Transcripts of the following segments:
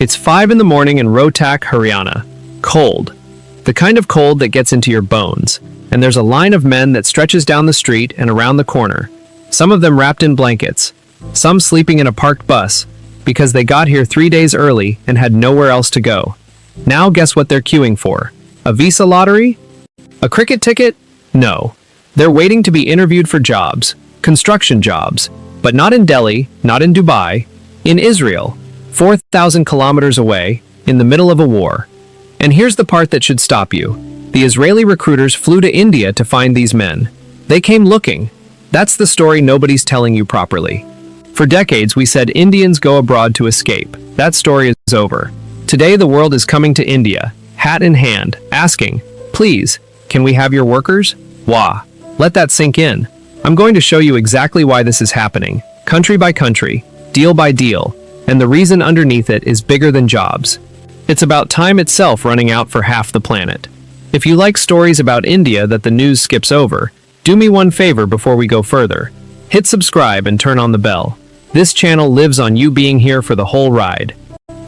It's 5 in the morning in Rohtak, Haryana. Cold. The kind of cold that gets into your bones. And there's a line of men that stretches down the street and around the corner. Some of them wrapped in blankets. Some sleeping in a parked bus because they got here 3 days early and had nowhere else to go. Now guess what they're queuing for? A visa lottery? A cricket ticket? No. They're waiting to be interviewed for jobs. Construction jobs. But not in Delhi, not in Dubai. In Israel. 4,000 kilometers away, in the middle of a war. And here's the part that should stop you. The Israeli recruiters flew to India to find these men. They came looking. That's the story nobody's telling you properly. For decades, we said Indians go abroad to escape. That story is over. Today, the world is coming to India, hat in hand, asking, please, can we have your workers? Wah. Let that sink in. I'm going to show you exactly why this is happening, country by country, deal by deal, and the reason underneath it is bigger than jobs. It's about time itself running out for half the planet. If you like stories about India that the news skips over, do me one favor before we go further. Hit subscribe and turn on the bell. This channel lives on you being here for the whole ride.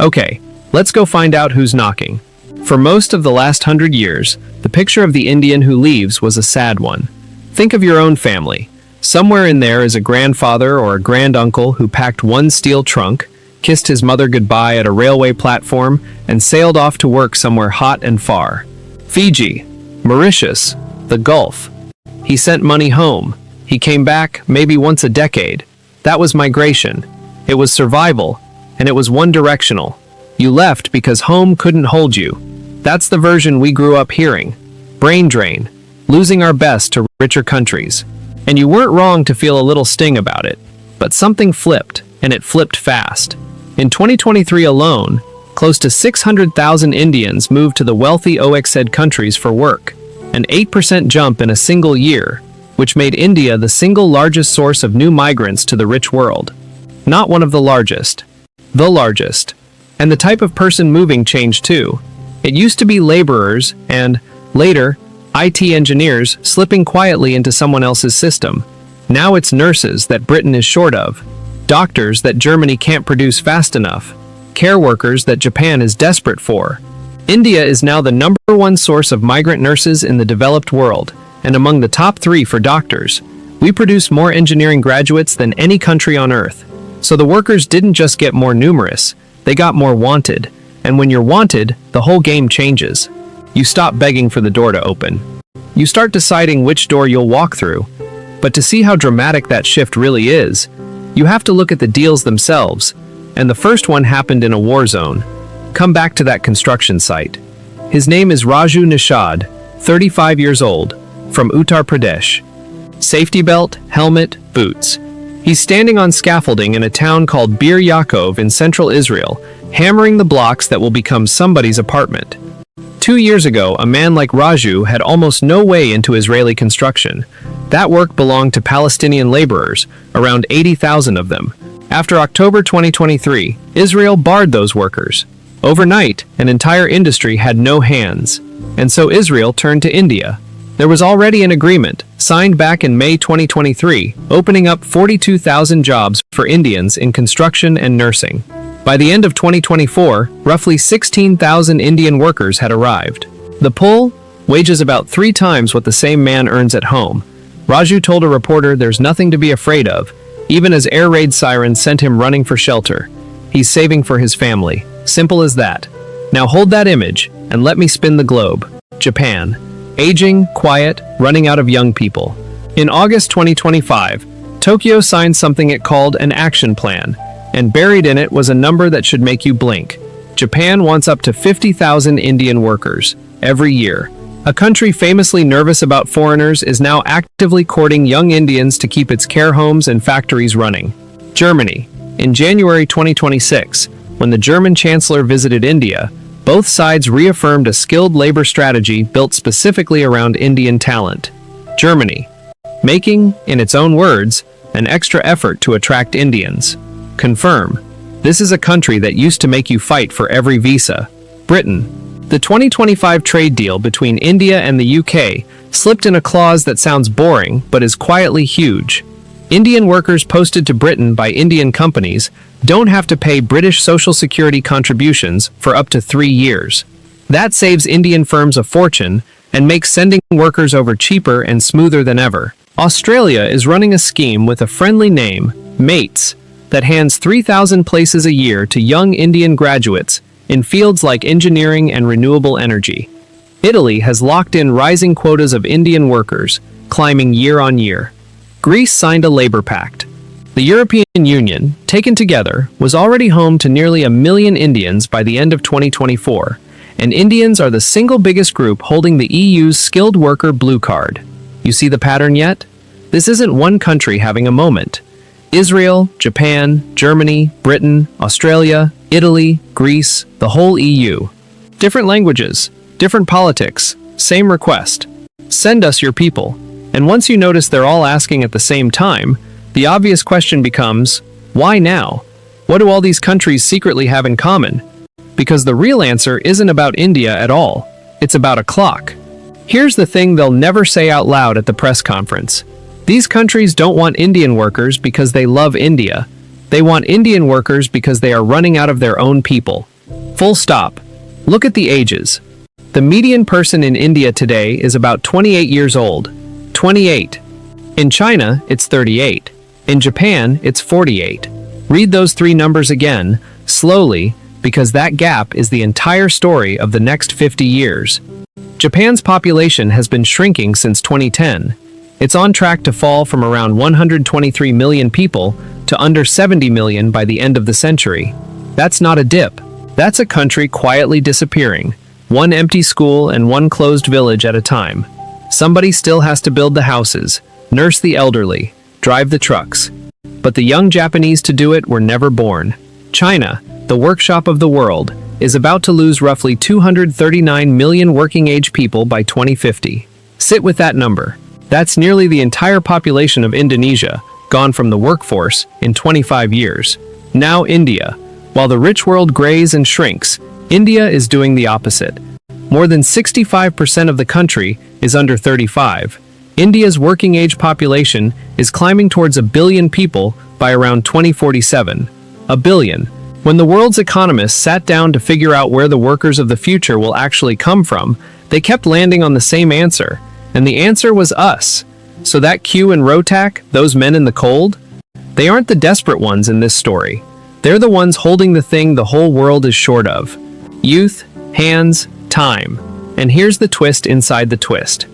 Okay, let's go find out who's knocking. For most of the last 100 years, the picture of the Indian who leaves was a sad one. Think of your own family. Somewhere in there is a grandfather or a granduncle who packed one steel trunk, kissed his mother goodbye at a railway platform, and sailed off to work somewhere hot and far. Fiji, Mauritius, the Gulf. He sent money home. He came back maybe once a decade. That was migration. It was survival, and it was one-directional. You left because home couldn't hold you. That's the version we grew up hearing. Brain drain, losing our best to richer countries. And you weren't wrong to feel a little sting about it. But something flipped, and it flipped fast. In 2023 alone, close to 600,000 Indians moved to the wealthy OECD countries for work, an 8% jump in a single year, which made India the single largest source of new migrants to the rich world. Not one of the largest. The largest. And the type of person moving changed too. It used to be laborers and, later, IT engineers slipping quietly into someone else's system. Now it's nurses that Britain is short of, doctors that Germany can't produce fast enough, care workers that Japan is desperate for. India is now the #1 source of migrant nurses in the developed world, and among the top 3 for doctors. We produce more engineering graduates than any country on earth. So the workers didn't just get more numerous, they got more wanted. And when you're wanted, the whole game changes. You stop begging for the door to open. You start deciding which door you'll walk through. But to see how dramatic that shift really is, you have to look at the deals themselves. And the first one happened in a war zone. Come back to that construction site. His name is Raju Nishad, 35 years old, from Uttar Pradesh. Safety belt, helmet, boots. He's standing on scaffolding in a town called Bir Yaakov in central Israel, hammering the blocks that will become somebody's apartment. 2 years ago, a man like Raju had almost no way into Israeli construction. That work belonged to Palestinian laborers, around 80,000 of them. After October 2023, Israel barred those workers. Overnight, an entire industry had no hands. And so Israel turned to India. There was already an agreement, signed back in May 2023, opening up 42,000 jobs for Indians in construction and nursing. By the end of 2024, roughly 16,000 Indian workers had arrived. The pull? Wages about 3 times what the same man earns at home. Raju told a reporter there's nothing to be afraid of, even as air raid sirens sent him running for shelter. He's saving for his family. Simple as that. Now hold that image, and let me spin the globe. Japan. Aging, quiet, running out of young people. In August 2025, Tokyo signed something it called an action plan, and buried in it was a number that should make you blink. Japan wants up to 50,000 Indian workers every year. A country famously nervous about foreigners is now actively courting young Indians to keep its care homes and factories running. Germany. In January 2026, when the German Chancellor visited India, both sides reaffirmed a skilled labor strategy built specifically around Indian talent. Germany. Making, in its own words, an extra effort to attract Indians. Confirm. This is a country that used to make you fight for every visa. Britain. The 2025 trade deal between India and the UK slipped in a clause that sounds boring but is quietly huge. Indian workers posted to Britain by Indian companies don't have to pay British Social Security contributions for up to 3 years. That saves Indian firms a fortune and makes sending workers over cheaper and smoother than ever. Australia is running a scheme with a friendly name, Mates, that hands 3,000 places a year to young Indian graduates in fields like engineering and renewable energy. Italy has locked in rising quotas of Indian workers, climbing year on year. Greece signed a labor pact. The European Union, taken together, was already home to nearly 1 million Indians by the end of 2024, and Indians are the single biggest group holding the EU's skilled worker blue card. You see the pattern yet? This isn't one country having a moment. Israel, Japan, Germany, Britain, Australia, Italy, Greece, the whole EU. Different languages, different politics, same request. Send us your people. And once you notice they're all asking at the same time, the obvious question becomes, why now? What do all these countries secretly have in common? Because the real answer isn't about India at all. It's about a clock. Here's the thing they'll never say out loud at the press conference. These countries don't want Indian workers because they love India. They want Indian workers because they are running out of their own people. Full stop. Look at the ages. The median person in India today is about 28 years old. 28. In China, it's 38. In Japan, it's 48. Read those 3 numbers again, slowly, because that gap is the entire story of the next 50 years. Japan's population has been shrinking since 2010. It's on track to fall from around 123 million people to under 70 million by the end of the century. That's not a dip. That's a country quietly disappearing, one empty school and one closed village at a time. Somebody still has to build the houses, nurse the elderly, drive the trucks. But the young Japanese to do it were never born. China, the workshop of the world, is about to lose roughly 239 million working-age people by 2050. Sit with that number. That's nearly the entire population of Indonesia, gone from the workforce in 25 years. Now India. While the rich world grays and shrinks, India is doing the opposite. More than 65% of the country is under 35. India's working-age population is climbing towards 1 billion people by around 2047. 1 billion. When the world's economists sat down to figure out where the workers of the future will actually come from, they kept landing on the same answer, and the answer was us. So that Q and Rotak, those men in the cold, they aren't the desperate ones in this story. They're the ones holding the thing the whole world is short of. Youth, hands, time. And here's the twist inside the twist.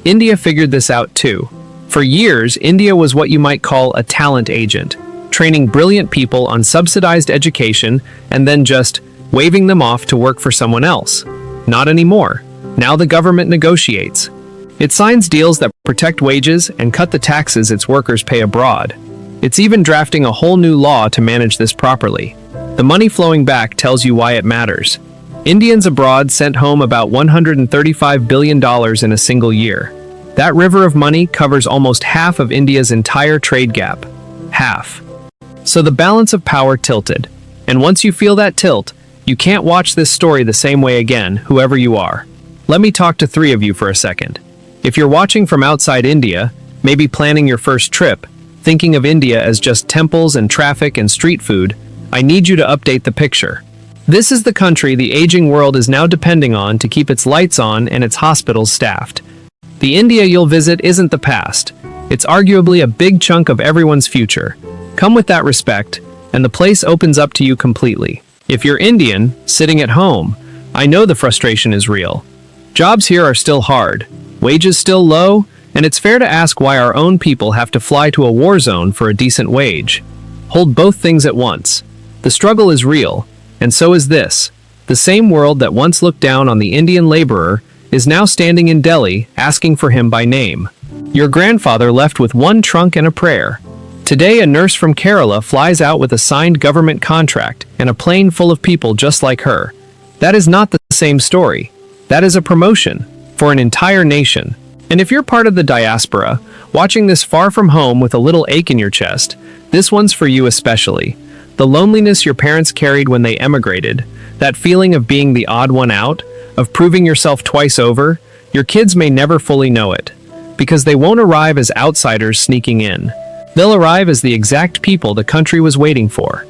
India figured this out too. For years, India was what you might call a talent agent, training brilliant people on subsidized education and then just waving them off to work for someone else. Not anymore. Now the government negotiates. It signs deals that protect wages and cut the taxes its workers pay abroad. It's even drafting a whole new law to manage this properly. The money flowing back tells you why it matters. Indians abroad sent home about $135 billion in a single year. That river of money covers almost half of India's entire trade gap. Half. So the balance of power tilted. And once you feel that tilt, you can't watch this story the same way again, whoever you are. Let me talk to 3 of you for a second. If you're watching from outside India, maybe planning your first trip, thinking of India as just temples and traffic and street food, I need you to update the picture. This is the country the aging world is now depending on to keep its lights on and its hospitals staffed. The India you'll visit isn't the past. It's arguably a big chunk of everyone's future. Come with that respect, and the place opens up to you completely. If you're Indian, sitting at home, I know the frustration is real. Jobs here are still hard, wages still low, and it's fair to ask why our own people have to fly to a war zone for a decent wage. Hold both things at once. The struggle is real, and so is this. The same world that once looked down on the Indian laborer is now standing in Delhi asking for him by name. Your grandfather left with one trunk and a prayer. Today, a nurse from Kerala flies out with a signed government contract and a plane full of people just like her. That is not the same story. That is a promotion for an entire nation. And if you're part of the diaspora, watching this far from home with a little ache in your chest, this one's for you especially. The loneliness your parents carried when they emigrated, that feeling of being the odd one out, of proving yourself twice over, your kids may never fully know it, because they won't arrive as outsiders sneaking in. They'll arrive as the exact people the country was waiting for.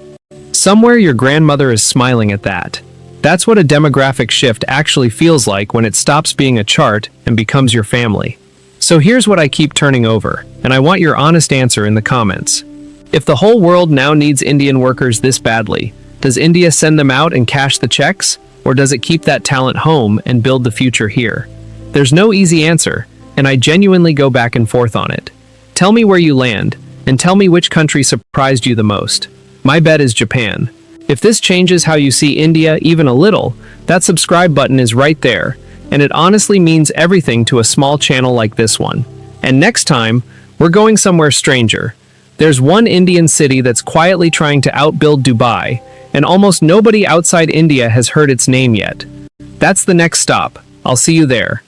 Somewhere your grandmother is smiling at that. That's what a demographic shift actually feels like when it stops being a chart and becomes your family. So here's what I keep turning over, and I want your honest answer in the comments. If the whole world now needs Indian workers this badly, does India send them out and cash the checks? Or does it keep that talent home and build the future here? There's no easy answer, and I genuinely go back and forth on it. Tell me where you land, and tell me which country surprised you the most. My bet is Japan. If this changes how you see India even a little, that subscribe button is right there, and it honestly means everything to a small channel like this one. And next time, we're going somewhere stranger. There's one Indian city that's quietly trying to outbuild Dubai, and almost nobody outside India has heard its name yet. That's the next stop. I'll see you there.